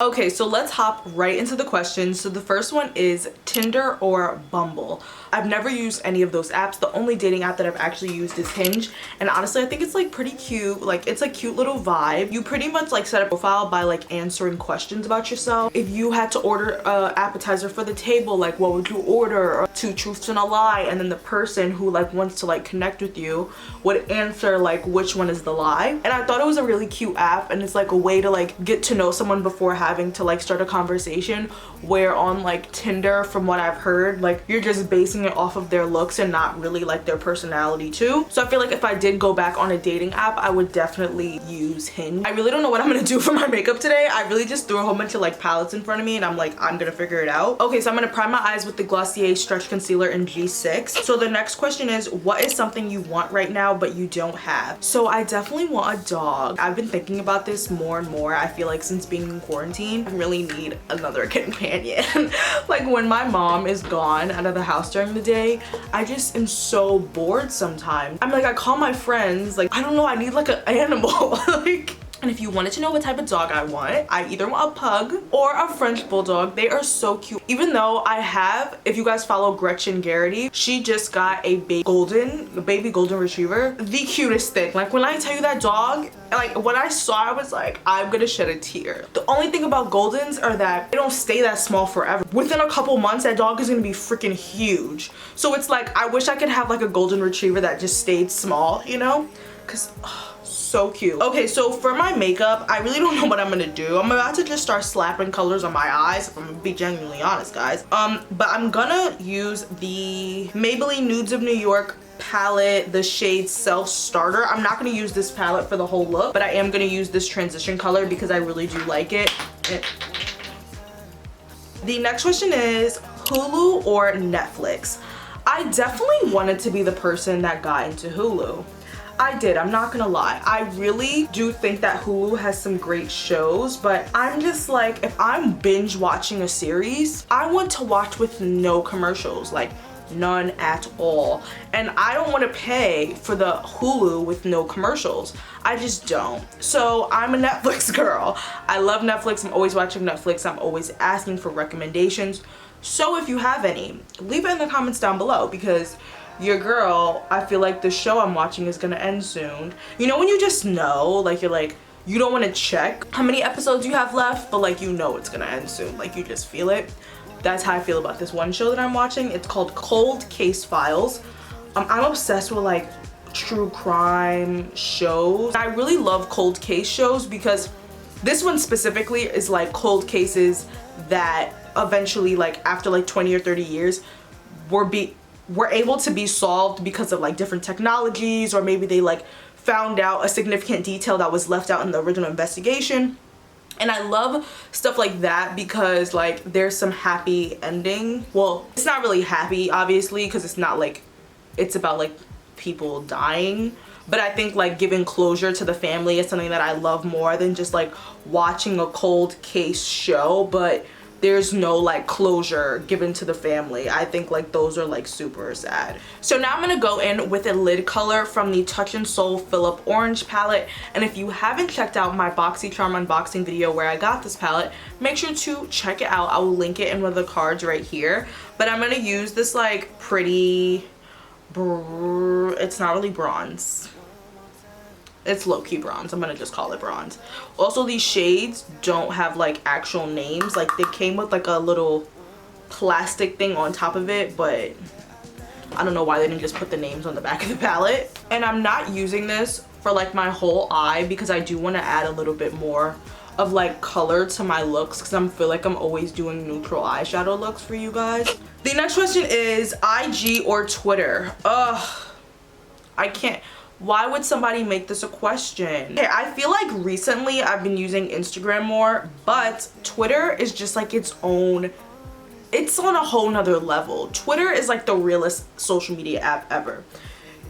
Okay, so let's hop right into the questions. So the first one is Tinder or Bumble. I've never used any of those apps. The only dating app that I've actually used is Hinge, and honestly I think it's like pretty cute. Like, it's a cute little vibe. You pretty much like set a profile by like answering questions about yourself. If you had to order a appetizer for the table, like what would you order? Or 2 truths and a lie, and then the person who like wants to like connect with you would answer like which one is the lie. And I thought it was a really cute app, and it's like a way to like get to know someone before having to like start a conversation, where on like Tinder, from what I've heard, like you're just basing it off of their looks and not really like their personality too. So I feel like if I did go back on a dating app, I would definitely use Hinge. I really don't know what I'm gonna do for my makeup today. I really just threw a whole bunch of like palettes in front of me, and I'm like, I'm gonna figure it out. Okay, so I'm gonna prime my eyes with the Glossier Stretch Concealer in G6. So the next question is, what is something you want right now but you don't have? So I definitely want a dog. I've been thinking about this more and more. I feel like since being in quarantine, I really need another companion. Like when my mom is gone out of the house during the day, I just am so bored sometimes. I'm like, I call my friends, like, I don't know, I need like an animal. Like, and if you wanted to know what type of dog I want, I either want a pug or a French bulldog. They are so cute. Even though I have, if you guys follow Gretchen Garrity, she just got a baby golden retriever. The cutest thing. Like when I tell you that dog, like when I saw it, I was like, I'm gonna shed a tear. The only thing about Goldens are that they don't stay that small forever. Within a couple months, that dog is gonna be freaking huge. So it's like, I wish I could have like a golden retriever that just stayed small, you know? Cause, so cute. Okay, so for my makeup, I really don't know what I'm gonna do. I'm about to just start slapping colors on my eyes, if I'm gonna be genuinely honest, guys. But I'm gonna use the Maybelline Nudes of New York palette, the shade Self Starter. I'm not gonna use this palette for the whole look, but I am gonna use this transition color because I really do like it. The next question is Hulu or Netflix? I definitely wanted to be the person that got into Hulu. I did, I'm not gonna lie. I really do think that Hulu has some great shows, but I'm just like, if I'm binge watching a series, I want to watch with no commercials, like none at all. And I don't want to pay for the Hulu with no commercials. I just don't. So I'm a Netflix girl. I love Netflix. I'm always watching Netflix. I'm always asking for recommendations. So if you have any, leave it in the comments down below, because your girl, I feel like the show I'm watching is gonna end soon. You know when you just know, like you're like, you don't want to check how many episodes you have left, but like you know it's gonna end soon, like you just feel it. That's how I feel about this one show that I'm watching. It's called Cold Case Files. I'm obsessed with like true crime shows. I really love cold case shows because this one specifically is like cold cases that eventually, like after like 20 or 30 years, were able to be solved because of like different technologies, or maybe they like found out a significant detail that was left out in the original investigation. And I love stuff like that because like there's some happy ending. Well, it's not really happy obviously, because it's not like, it's about like people dying, but I think like giving closure to the family is something that I love more than just like watching a cold case show, but there's no like closure given to the family. I think like those are like super sad. So now I'm gonna go in with a lid color from the Touch in Soul Philip Orange palette. And if you haven't checked out my BoxyCharm unboxing video where I got this palette, make sure to check it out. I will link it in one of the cards right here. But I'm gonna use this like pretty, it's not really bronze. It's low-key bronze. I'm gonna just call it bronze. Also, these shades don't have like actual names. Like they came with like a little plastic thing on top of it, but I don't know why they didn't just put the names on the back of the palette. And I'm not using this for like my whole eye because I do want to add a little bit more of like color to my looks, because I feel like I'm always doing neutral eyeshadow looks for you guys. The next question is IG or Twitter? Ugh, I can't. Why would somebody make this a question? Okay, I feel like recently I've been using Instagram more, but Twitter is just like its own, it's on a whole nother level. Twitter is like the realest social media app ever.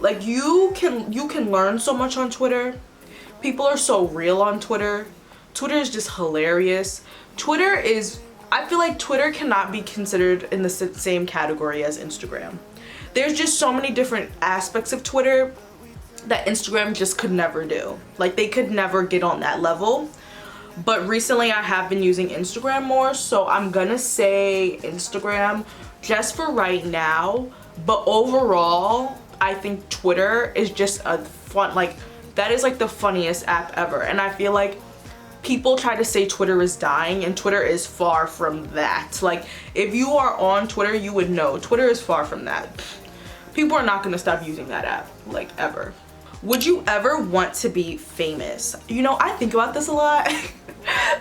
Like you can learn so much on Twitter. People are so real on Twitter. Twitter is just hilarious. Twitter is, I feel like Twitter cannot be considered in the same category as Instagram. There's just so many different aspects of Twitter that Instagram just could never do. Like they could never get on that level. but recently I have been using Instagram more, so I'm gonna say Instagram just for right now. But overall, I think Twitter is just a fun, like, that is like the funniest app ever. And I feel like people try to say Twitter is dying, and Twitter is far from that. Like, if you are on Twitter, you would know Twitter is far from that. People are not gonna stop using that app, like, ever. Would you ever want to be famous? You know, I think about this a lot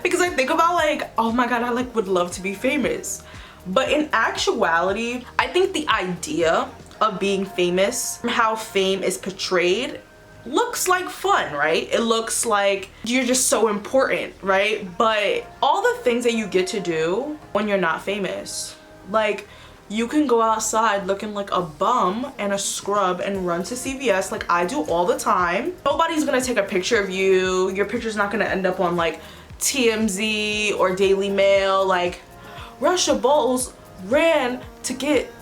because I think about like, oh my god, I like would love to be famous. But in actuality, I think the idea of being famous, how fame is portrayed, looks like fun, right? It looks like you're just so important, right? But all the things that you get to do when you're not famous, like, you can go outside looking like a bum and a scrub and run to CVS like I do all the time. Nobody's gonna take a picture of you. Your picture's not gonna end up on like TMZ or Daily Mail, like, Russia Bowles ran to get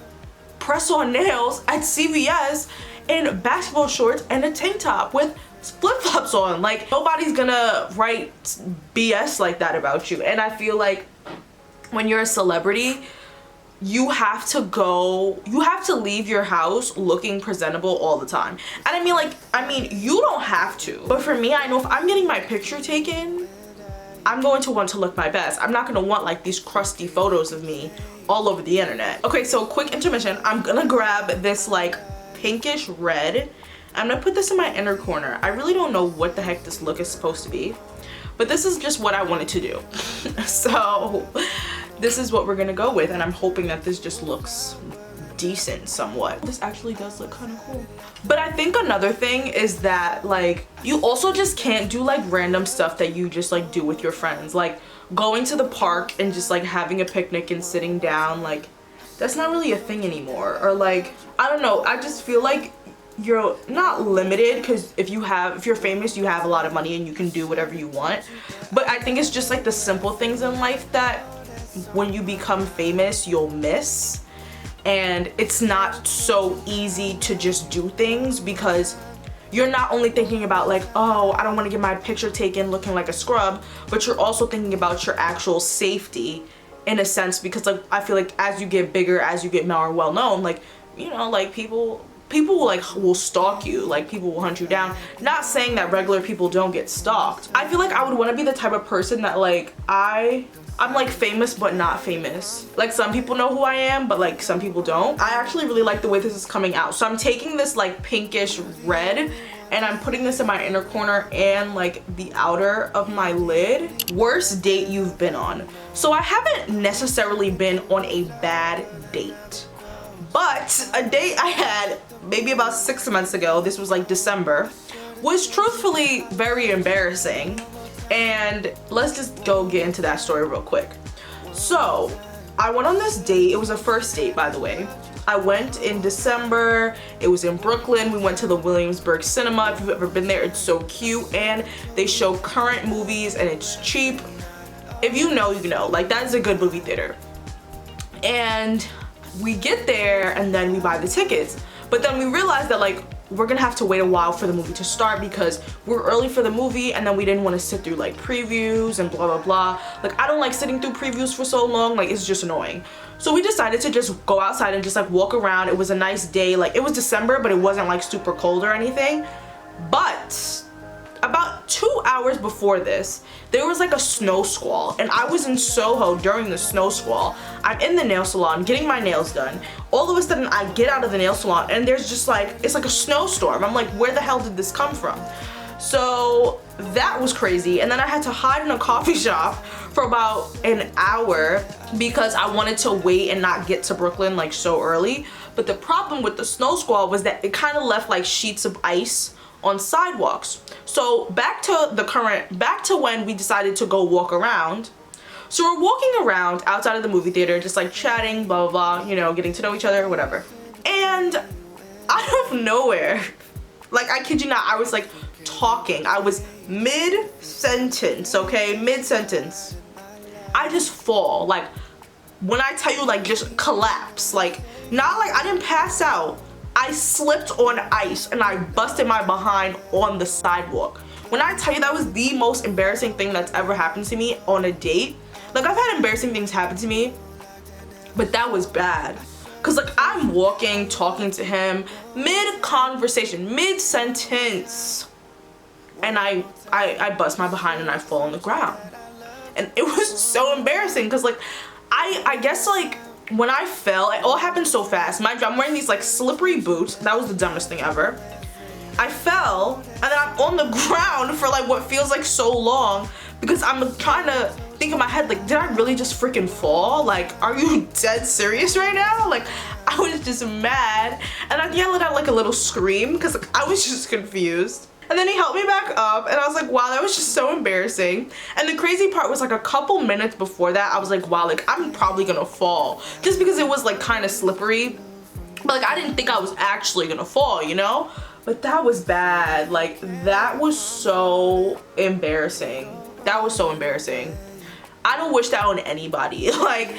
press-on nails at CVS in basketball shorts and a tank top with flip-flops on. Like, nobody's gonna write BS like that about you. And I feel like when you're a celebrity, you have to leave your house looking presentable all the time. And I mean, you don't have to, but for me, I know if I'm getting my picture taken, I'm going to want to look my best. I'm not gonna want like these crusty photos of me all over the internet. Okay, so quick intermission. I'm gonna grab this like pinkish red. I'm gonna put this in my inner corner. I really don't know what the heck this look is supposed to be, but this is just what I wanted to do. So this is what we're gonna go with, and I'm hoping that this just looks decent somewhat. This actually does look kind of cool. But I think another thing is that like you also just can't do like random stuff that you just like do with your friends, like going to the park and just like having a picnic and sitting down. Like, that's not really a thing anymore. Or like, I don't know, I just feel like you're not limited, because if you're famous, you have a lot of money and you can do whatever you want. But I think it's just like the simple things in life that when you become famous you'll miss, and it's not so easy to just do things because you're not only thinking about like, oh, I don't want to get my picture taken looking like a scrub, but you're also thinking about your actual safety in a sense, because like I feel like as you get bigger, as you get more well known, like, you know, like people will stalk you, like people will hunt you down. Not saying that regular people don't get stalked. I feel like I would want to be the type of person that like I'm like famous but not famous. Like, some people know who I am, but like some people don't. I actually really like the way this is coming out. So I'm taking this like pinkish red and I'm putting this in my inner corner and like the outer of my lid. Worst date you've been on. So I haven't necessarily been on a bad date, but a date I had maybe about 6 months ago, this was like December, was truthfully very embarrassing. And let's just go get into that story real quick. So I went on this date. It was a first date, by the way. I went in December. It was in Brooklyn. We went to the Williamsburg Cinema. If you've ever been there, it's so cute, and they show current movies and it's cheap. If you know, you know. Like, that is a good movie theater. And we get there and then we buy the tickets, but then we realized that like we're gonna have to wait a while for the movie to start because we're early for the movie, and then we didn't want to sit through like previews and blah blah blah. Like, I don't like sitting through previews for so long, like it's just annoying. So we decided to just go outside and just like walk around. It was a nice day, like it was December, but it wasn't like super cold or anything. But about 2 hours before this, there was like a snow squall, and I was in Soho during the snow squall. I'm in the nail salon getting my nails done. All of a sudden I get out of the nail salon and there's just like, it's like a snowstorm. I'm like, where the hell did this come from? So that was crazy. And then I had to hide in a coffee shop for about an hour because I wanted to wait and not get to Brooklyn like so early. But the problem with the snow squall was that it kind of left like sheets of ice on sidewalks. So back to when we decided to go walk around. So we're walking around outside of the movie theater, just like chatting, blah, blah, blah, you know, getting to know each other, whatever. And out of nowhere, like I kid you not, I was like talking. I was mid-sentence, okay? Mid-sentence. I just fall. Like, when I tell you, like, just collapse. Like, not like I didn't pass out. I slipped on ice and I busted my behind on the sidewalk. When I tell you that was the most embarrassing thing that's ever happened to me on a date, like I've had embarrassing things happen to me, but that was bad. Cause like I'm walking, talking to him, mid-conversation, mid-sentence, and I bust my behind and I fall on the ground. And it was so embarrassing because like I guess like when I fell, it all happened so fast. Mind you, I'm wearing these like slippery boots. That was the dumbest thing ever. I fell and then I'm on the ground for like what feels like so long because I'm trying to think in my head, like, did I really just freaking fall? Like, are you dead serious right now? Like, I was just mad and I yelled out like a little scream because like, I was just confused. And then he helped me back up and I was like, wow, that was just so embarrassing. And the crazy part was like a couple minutes before that, I was like, wow, like I'm probably gonna fall just because it was like kind of slippery. But like I didn't think I was actually gonna fall, you know? But that was bad. Like that was so embarrassing. That was so embarrassing. I don't wish that on anybody. Like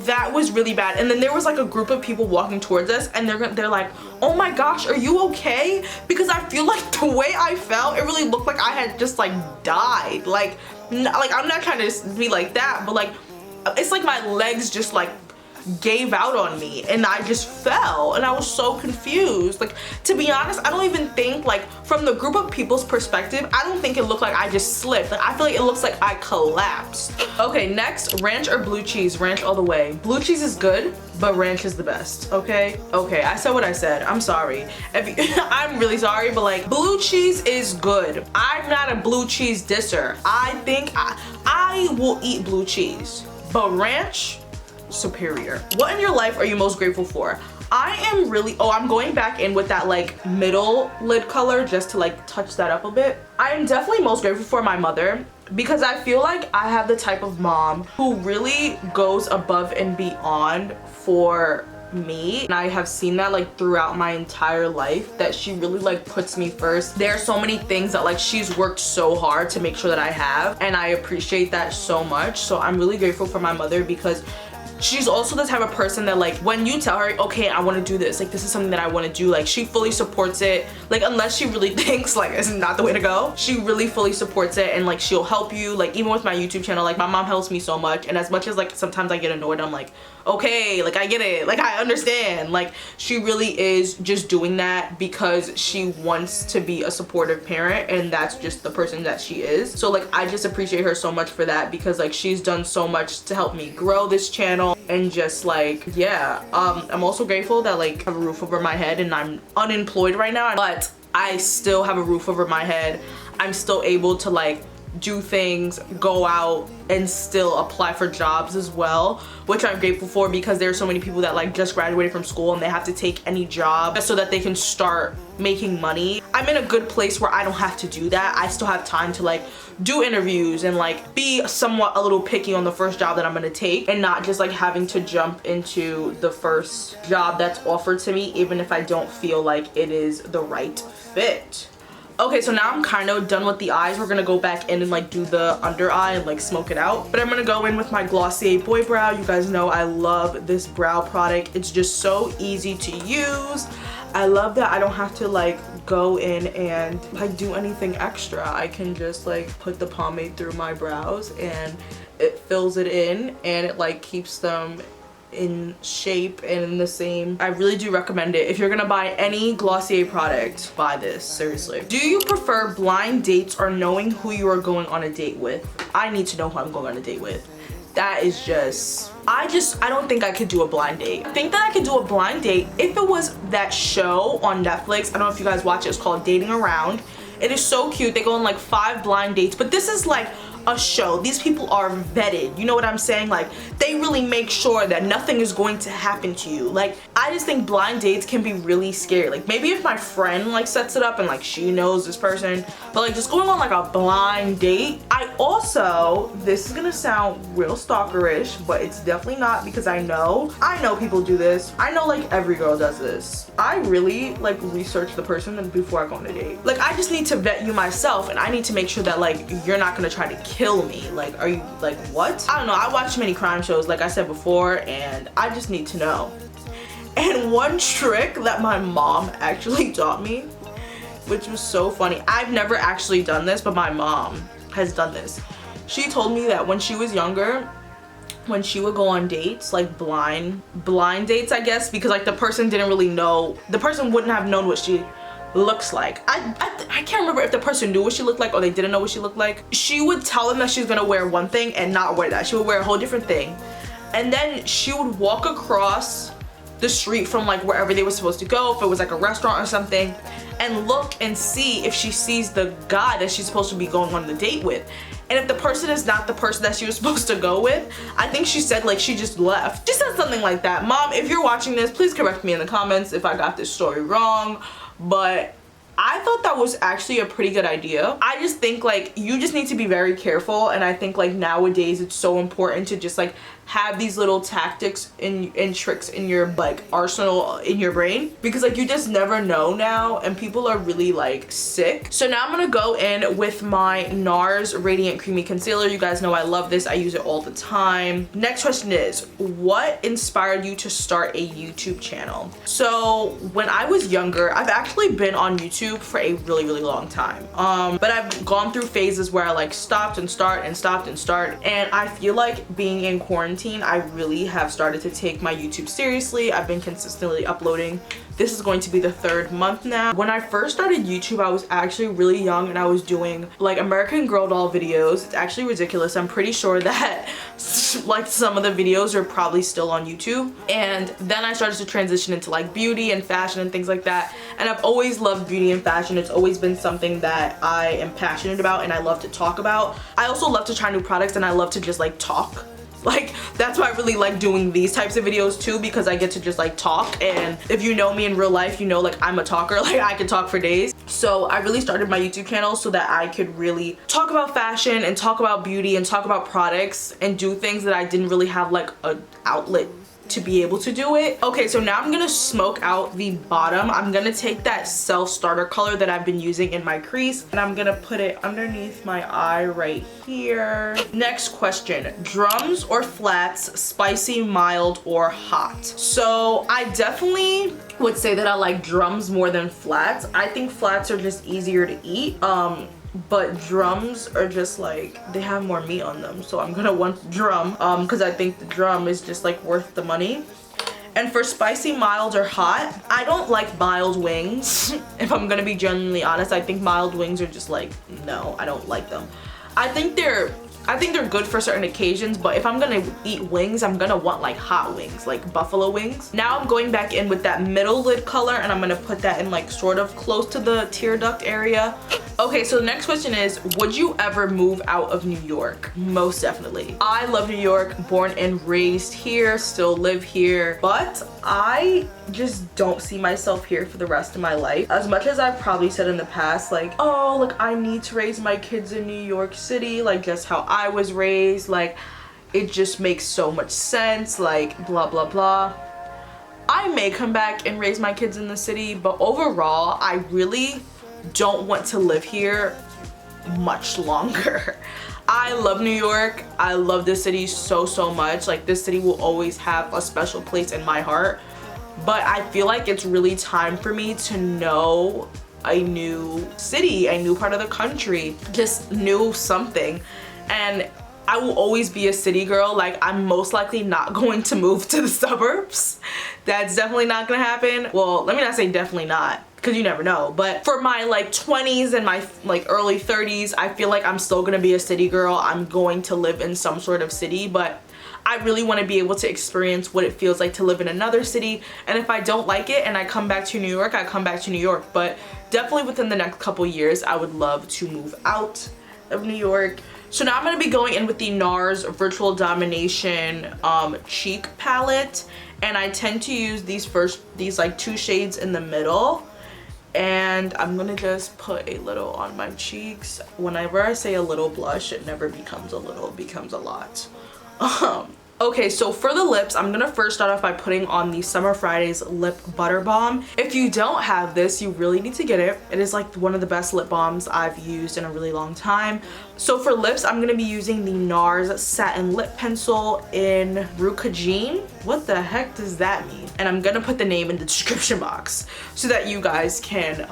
that was really bad. And then there was like a group of people walking towards us and they're like, oh my gosh, are you okay? Because I feel like the way I fell, it really looked like I had just like died. Like I'm not trying to be like that, but like it's like my legs just like gave out on me and I just fell and I was so confused. Like to be honest, I don't even think like from the group of people's perspective, I don't think it looked like I just slipped. Like I feel like it looks like I collapsed. Okay, next, ranch or blue cheese? Ranch all the way. Blue cheese is good, but ranch is the best. Okay, I said what I said. I'm sorry. I'm really sorry, but like blue cheese is good. I'm not a blue cheese disser. I think I will eat blue cheese, but ranch, superior. What in your life are you most grateful for? I am really, I'm going back in with that like middle lid color just to like touch that up a bit. I am definitely most grateful for my mother because I feel like I have the type of mom who really goes above and beyond for me, and I have seen that like throughout my entire life, that she really like puts me first. There are so many things that like she's worked so hard to make sure that I have, and I appreciate that so much. So I'm really grateful for my mother because she's also the type of person that like when you tell her, okay, I want to do this, like this is something that I want to do, like she fully supports it. Like unless she really thinks like it's not the way to go, she really fully supports it, and like she'll help you. Like even with my YouTube channel, like my mom helps me so much, and as much as like sometimes I get annoyed, I'm like, okay, like I get it, like I understand. Like she really is just doing that because she wants to be a supportive parent, and that's just the person that she is. So like I just appreciate her so much for that because like she's done so much to help me grow this channel. And just like, yeah, I'm also grateful that like I have a roof over my head and I'm unemployed right now, but I still have a roof over my head. I'm still able to like do things, go out, and still apply for jobs as well, which I'm grateful for because there are so many people that like just graduated from school and they have to take any job so that they can start making money. I'm in a good place where I don't have to do that. I still have time to like do interviews and like be somewhat a little picky on the first job that I'm gonna take, and not just like having to jump into the first job that's offered to me even if I don't feel like it is the right fit. Okay, so now I'm kind of done with the eyes. We're gonna go back in and like do the under eye and like smoke it out. But I'm gonna go in with my Glossier Boy Brow. You guys know I love this brow product. It's just so easy to use. I love that I don't have to like go in and like do anything extra. I can just like put the pomade through my brows and it fills it in and it like keeps them in shape and in the same. I really do recommend it. If you're gonna buy any Glossier product, buy this, seriously. Do you prefer blind dates or knowing who you are going on a date with? I need to know who I'm going on a date with. That is just, I don't think I could do a blind date. I think that I could do a blind date if it was that show on Netflix. I don't know if you guys watch it. It's called Dating Around. It is so cute. They go on like 5 blind dates, but this is like a show. These people are vetted, you know what I'm saying? Like they really make sure that nothing is going to happen to you. Like I just think blind dates can be really scary. Like maybe if my friend like sets it up and like she knows this person, but like just going on like a blind date. I also, this is gonna sound real stalkerish, but it's definitely not because I know people do this. I know like every girl does this. I really like research the person before I go on a date. Like I just need to vet you myself, and I need to make sure that like you're not gonna try to kill me. Like, are you like, what? I don't know. I watch many crime shows like I said before, and I just need to know. And one trick that my mom actually taught me which was so funny. I've never actually done this, but my mom has done this. She told me that when she was younger, when she would go on dates, like blind dates, I guess, because like the person didn't really know, the person wouldn't have known what she looks like. I can't remember if the person knew what she looked like or they didn't know what she looked like. She would tell them that she's gonna wear one thing and not wear that. She would wear a whole different thing. And then she would walk across the street from like wherever they were supposed to go, if it was like a restaurant or something, and look and see if she sees the guy that she's supposed to be going on the date with. And if the person is not the person that she was supposed to go with, I think she said like she just left. She said something like that. Mom, if you're watching this, please correct me in the comments if I got this story wrong. But I thought that was actually a pretty good idea. I just think like you just need to be very careful, and I think like nowadays it's so important to just like have these little tactics and tricks in your like arsenal in your brain, because like you just never know now and people are really like sick. So now I'm gonna go in with my NARS Radiant Creamy Concealer. You guys know I love this. I use it all the time. Next question is, what inspired you to start a YouTube channel? So when I was younger, I've actually been on YouTube for a really long time. But I've gone through phases where I like stopped and start and stopped and start. And I feel like being in quarantine, I really have started to take my YouTube seriously. I've been consistently uploading. This is going to be the 3rd month now. When I first started YouTube, I was actually really young and I was doing like American Girl doll videos. It's actually ridiculous. I'm pretty sure that like some of the videos are probably still on YouTube. And then I started to transition into like beauty and fashion and things like that. And I've always loved beauty and fashion. It's always been something that I am passionate about and I love to talk about. I also love to try new products and I love to just like talk. Like that's why I really like doing these types of videos too, because I get to just like talk. And if you know me in real life, you know like I'm a talker. Like I can talk for days. So I really started my YouTube channel so that I could really talk about fashion and talk about beauty and talk about products and do things that I didn't really have like an outlet to be able to do it. Okay, so now I'm gonna smoke out the bottom. I'm gonna take that self-starter color that I've been using in my crease and I'm gonna put it underneath my eye right here. Next question, drums or flats, spicy, mild, or hot? So I definitely would say that I like drums more than flats. I think flats are just easier to eat. But drums are just like, they have more meat on them, so I'm gonna want drum because I think the drum is just like worth the money. And for spicy, mild, or hot, I don't like mild wings. If I'm gonna be genuinely honest, I think mild wings are just like, no, I don't like them. I think they're good for certain occasions, but if I'm gonna eat wings, I'm gonna want like hot wings, like buffalo wings. Now I'm going back in with that middle lid color and I'm gonna put that in like sort of close to the tear duct area. Okay, so the next question is, would you ever move out of New York? Most definitely. I love New York, born and raised here, still live here, but I just don't see myself here for the rest of my life. As much as I've probably said in the past, like, oh, like I need to raise my kids in New York City, like just how I was raised, like it just makes so much sense, like blah blah blah. I may come back and raise my kids in the city, but overall I really don't want to live here much longer. I love New York. I love this city so much. Like this city will always have a special place in my heart, but I feel like it's really time for me to know a new city, a new part of the country, just new something. And I will always be a city girl. Like I'm most likely not going to move to the suburbs. That's definitely not gonna happen. Well, let me not say definitely not, because you never know. But for my like 20s and my like early 30s, I feel like I'm still gonna be a city girl. I'm going to live in some sort of city, but I really want to be able to experience what it feels like to live in another city. And if I don't like it and I come back to New York, I come back to New York. But definitely within the next couple years, I would love to move out of New York. So now I'm going to be going in with the NARS Virtual Domination Cheek Palette. And I tend to use these like 2 shades in the middle. And I'm going to just put a little on my cheeks. Whenever I say a little blush, it never becomes a little, it becomes a lot. Okay, so for the lips, I'm gonna first start off by putting on the Summer Fridays Lip Butter Balm. If you don't have this, you really need to get it. It is like one of the best lip balms I've used in a really long time. So for lips, I'm gonna be using the NARS Satin Lip Pencil in Rucagine. What the heck does that mean? And I'm gonna put the name in the description box so that you guys can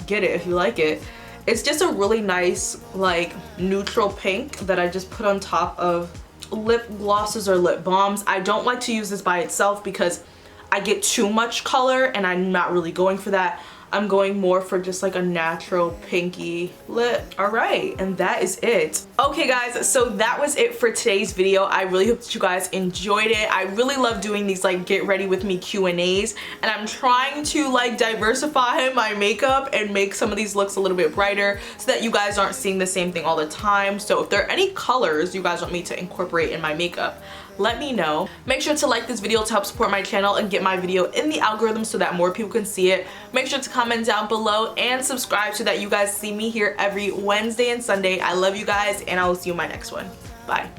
get it if you like it. It's just a really nice like neutral pink that I just put on top of lip glosses or lip balms. I don't like to use this by itself because I get too much color and I'm not really going for that. I'm going more for just like a natural pinky lip. All right, and that is it. Okay guys, so that was it for today's video. I really hope that you guys enjoyed it. I really love doing these like get ready with me Q&As, and I'm trying to like diversify my makeup and make some of these looks a little bit brighter so that you guys aren't seeing the same thing all the time. So if there are any colors you guys want me to incorporate in my makeup, let me know. Make sure to like this video to help support my channel and get my video in the algorithm so that more people can see it. Make sure to comment down below and subscribe so that you guys see me here every Wednesday and Sunday. I love you guys, and I will see you in my next one. Bye.